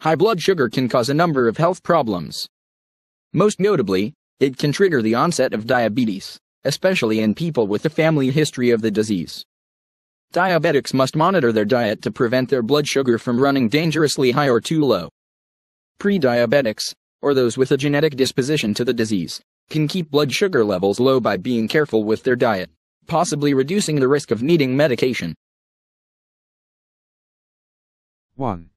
high blood sugar can cause a number of health problems. Most notably, it can trigger the onset of diabetes, especially in people with a family history of the disease. Diabetics must monitor their diet to prevent their blood sugar from running dangerously high or too low. Pre-diabetics, or those with a genetic disposition to the disease, can keep blood sugar levels low by being careful with their diet, possibly reducing the risk of needing medication. 1.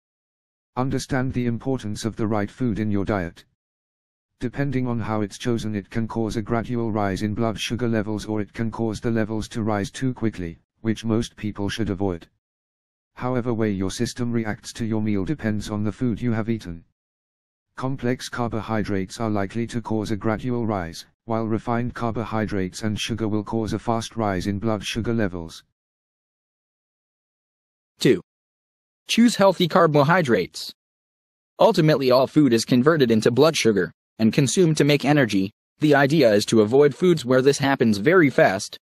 Understand the importance of the right food in your diet. Depending on how it's chosen, it can cause a gradual rise in blood sugar levels, or it can cause the levels to rise too quickly, which most people should avoid. However way your system reacts to your meal depends on the food you have eaten. Complex carbohydrates are likely to cause a gradual rise, while refined carbohydrates and sugar will cause a fast rise in blood sugar levels. 2. Choose healthy carbohydrates. Ultimately, all food is converted into blood sugar and consumed to make energy. The idea is to avoid foods where this happens very fast.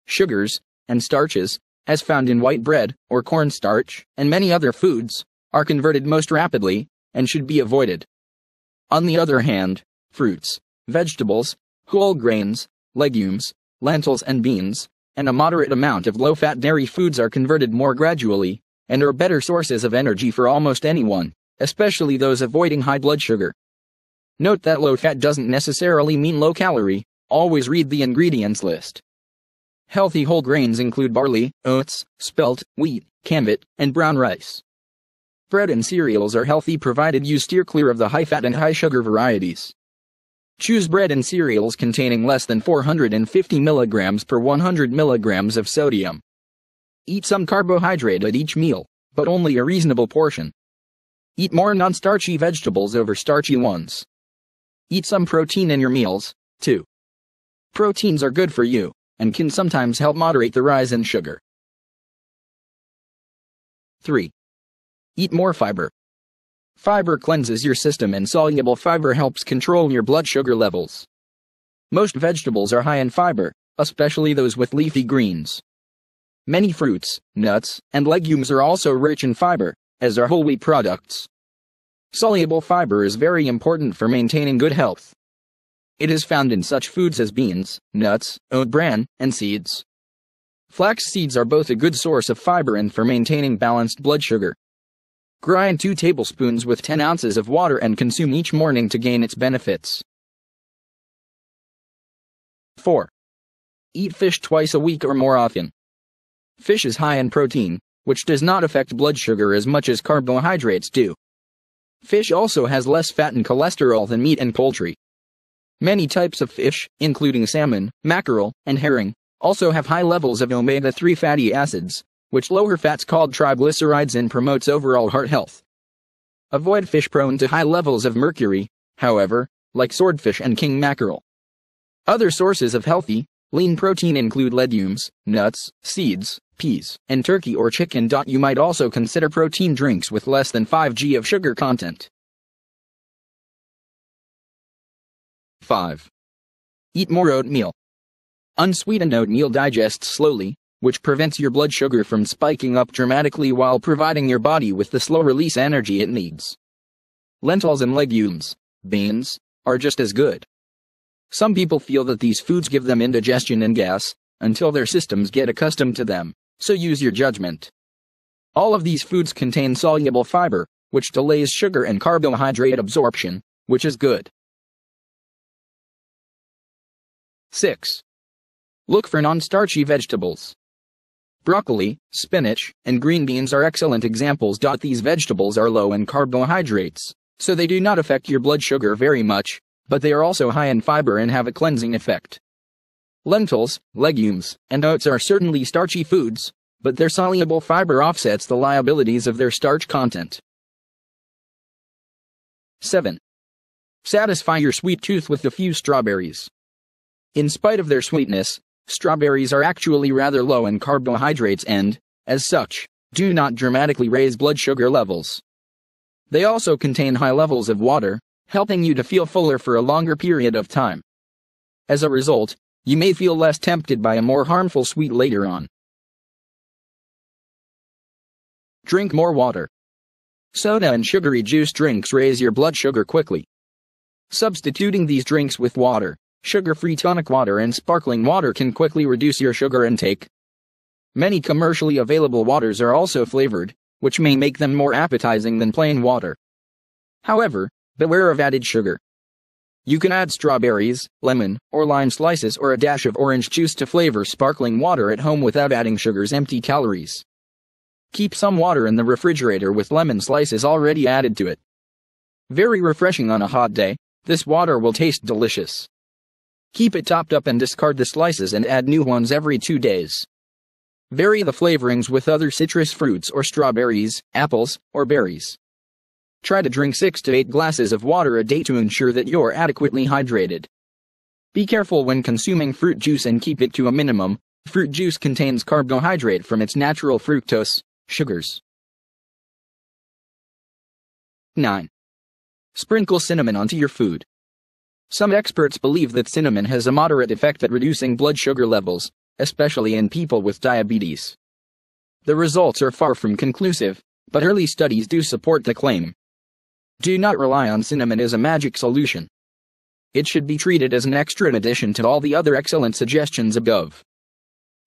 Sugars and starches, as found in white bread or cornstarch and many other foods, are converted most rapidly and should be avoided. On the other hand, fruits, vegetables, whole grains, legumes, lentils and beans, and a moderate amount of low-fat dairy foods are converted more gradually and are better sources of energy for almost anyone, especially those avoiding high blood sugar. Note that low fat doesn't necessarily mean low calorie. Always read the ingredients list. Healthy whole grains include barley, oats, spelt, wheat, kamut, and brown rice. Bread and cereals are healthy provided you steer clear of the high-fat and high-sugar varieties. Choose bread and cereals containing less than 450 mg per 100 mg of sodium. Eat some carbohydrate at each meal, but only a reasonable portion. Eat more non-starchy vegetables over starchy ones. Eat some protein in your meals, too. Proteins are good for you, and can sometimes help moderate the rise in sugar. 3. Eat more fiber. Fiber cleanses your system, and soluble fiber helps control your blood sugar levels. Most vegetables are high in fiber, especially those with leafy greens. Many fruits, nuts, and legumes are also rich in fiber, as are whole wheat products. Soluble fiber is very important for maintaining good health. It is found in such foods as beans, nuts, oat bran, and seeds. Flax seeds are both a good source of fiber and for maintaining balanced blood sugar. Grind 2 tablespoons with 10 ounces of water and consume each morning to gain its benefits. 4. Eat fish twice a week or more often. Fish is high in protein, which does not affect blood sugar as much as carbohydrates do. Fish also has less fat and cholesterol than meat and poultry. Many types of fish, including salmon, mackerel, and herring, also have high levels of omega-3 fatty acids, which lower fats called triglycerides and promotes overall heart health. Avoid fish prone to high levels of mercury, however, like swordfish and king mackerel. Other sources of healthy, lean protein include legumes, nuts, seeds, peas, and turkey or chicken. You might also consider protein drinks with less than 5 g of sugar content. 5. Eat more oatmeal. Unsweetened oatmeal digests slowly, which prevents your blood sugar from spiking up dramatically while providing your body with the slow-release energy it needs. Lentils and legumes, beans, are just as good. Some people feel that these foods give them indigestion and gas, until their systems get accustomed to them, so use your judgment. All of these foods contain soluble fiber, which delays sugar and carbohydrate absorption, which is good. 6. Look for non-starchy vegetables. Broccoli, spinach, and green beans are excellent examples. These vegetables are low in carbohydrates, so they do not affect your blood sugar very much, but they are also high in fiber and have a cleansing effect. Lentils, legumes, and oats are certainly starchy foods, but their soluble fiber offsets the liabilities of their starch content. 7. Satisfy your sweet tooth with a few strawberries. In spite of their sweetness, strawberries are actually rather low in carbohydrates and, as such, do not dramatically raise blood sugar levels. They also contain high levels of water, helping you to feel fuller for a longer period of time. As a result, you may feel less tempted by a more harmful sweet later on. Drink more water. Soda and sugary juice drinks raise your blood sugar quickly. Substituting these drinks with water, sugar-free tonic water and sparkling water can quickly reduce your sugar intake. Many commercially available waters are also flavored, which may make them more appetizing than plain water. However, beware of added sugar. You can add strawberries, lemon, or lime slices or a dash of orange juice to flavor sparkling water at home without adding sugar's empty calories. Keep some water in the refrigerator with lemon slices already added to it. Very refreshing on a hot day, this water will taste delicious. Keep it topped up and discard the slices and add new ones every 2 days. Vary the flavorings with other citrus fruits or strawberries, apples, or berries. Try to drink 6 to 8 glasses of water a day to ensure that you're adequately hydrated. Be careful when consuming fruit juice and keep it to a minimum. Fruit juice contains carbohydrate from its natural fructose, sugars. 9. Sprinkle cinnamon onto your food. Some experts believe that cinnamon has a moderate effect at reducing blood sugar levels, especially in people with diabetes. The results are far from conclusive, but early studies do support the claim. Do not rely on cinnamon as a magic solution. It should be treated as an extra in addition to all the other excellent suggestions above.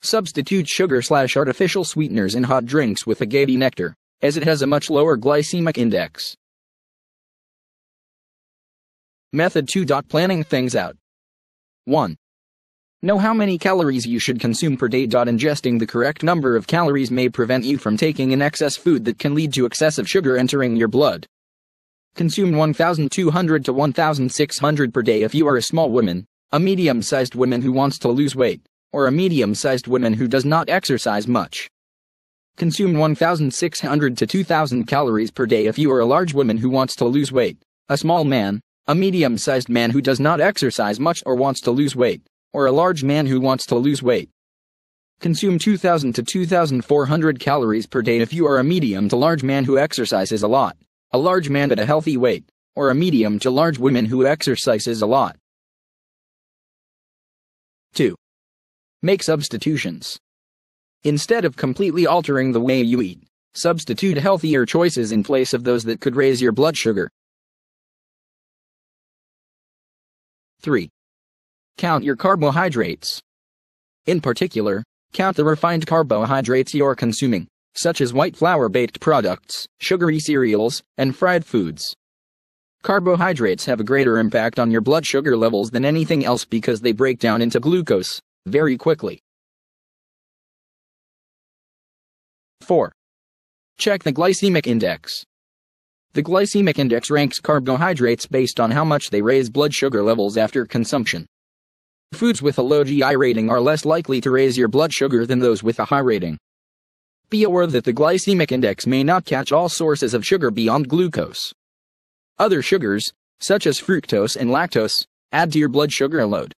Substitute sugar/artificial sweeteners in hot drinks with agave nectar, as it has a much lower glycemic index. Method 2. Planning things out. 1. Know how many calories you should consume per day. Ingesting the correct number of calories may prevent you from taking in excess food that can lead to excessive sugar entering your blood. Consume 1,200 to 1,600 per day if you are a small woman, a medium-sized woman who wants to lose weight, or a medium-sized woman who does not exercise much. Consume 1,600 to 2,000 calories per day if you are a large woman who wants to lose weight, a small man, a medium-sized man who does not exercise much or wants to lose weight, or a large man who wants to lose weight. Consume 2,000 to 2,400 calories per day if you are a medium to large man who exercises a lot, a large man at a healthy weight, or a medium to large woman who exercises a lot. 2. Make substitutions. Instead of completely altering the way you eat, substitute healthier choices in place of those that could raise your blood sugar. 3. Count your carbohydrates. In particular, count the refined carbohydrates you're consuming, such as white flour-baked products, sugary cereals, and fried foods. Carbohydrates have a greater impact on your blood sugar levels than anything else because they break down into glucose very quickly. 4. Check the glycemic index. The glycemic index ranks carbohydrates based on how much they raise blood sugar levels after consumption. Foods with a low GI rating are less likely to raise your blood sugar than those with a high rating. Be aware that the glycemic index may not catch all sources of sugar beyond glucose. Other sugars, such as fructose and lactose, add to your blood sugar load.